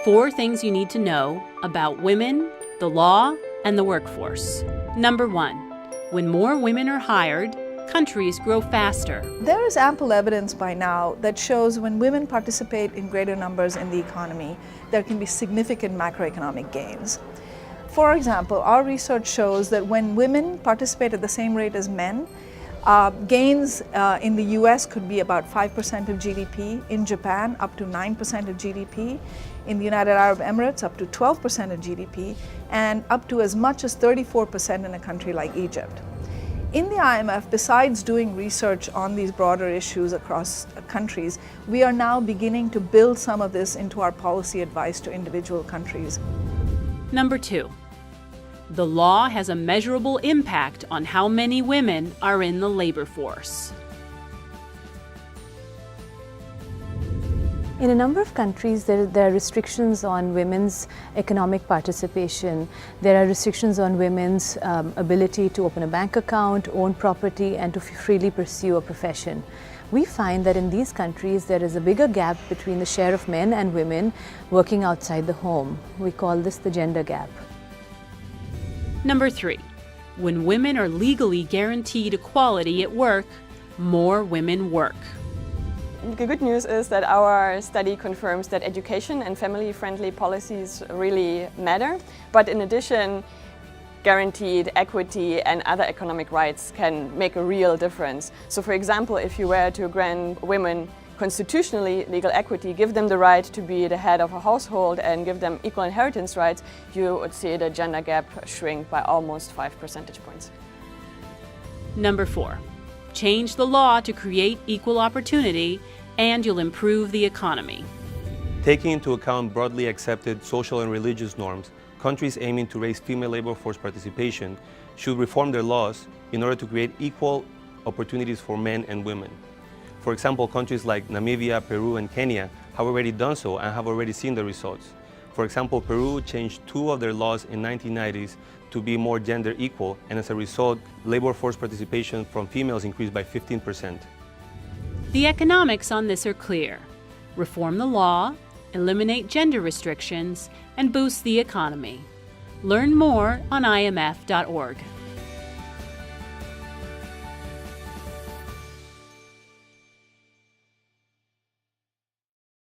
4 things you need to know about women, the law, and the workforce. Number 1. When more women are hired, countries grow faster. There is ample evidence by now that shows when women participate in greater numbers in the economy, there can be significant macroeconomic gains. For example, our research shows that when women participate at the same rate as men, gains in the US could be about 5% of GDP, in Japan up to 9% of GDP, in the United Arab Emirates up to 12% of GDP, and up to as much as 34% in a country like Egypt. In the IMF, besides doing research on these broader issues across countries, we are now beginning to build some of this into our policy advice to individual countries. Number 2. The law has a measurable impact on how many women are in the labor force. In a number of countries, there are restrictions on women's economic participation. There are restrictions on women's ability to open a bank account, own property, and to freely pursue a profession. We find that in these countries, there is a bigger gap between the share of men and women working outside the home. We call this the gender gap. Number 3. When women are legally guaranteed equality at work, more women work. The good news is that our study confirms that education and family-friendly policies really matter, but in addition, guaranteed equity and other economic rights can make a real difference. So for example, if you were to grant women constitutionally legal equity, give them the right to be the head of a household and give them equal inheritance rights, you would see the gender gap shrink by almost 5 percentage points. Number 4. Change the law to create equal opportunity and you'll improve the economy. Taking into account broadly accepted social and religious norms, countries aiming to raise female labor force participation should reform their laws in order to create equal opportunities for men and women. For example, countries like Namibia, Peru, and Kenya have already done so and have already seen the results. For example, Peru changed 2 of their laws in 1990s to be more gender equal, and as a result, labor force participation from females increased by 15%. The economics on this are clear. Reform the law, eliminate gender restrictions, and boost the economy. Learn more on imf.org.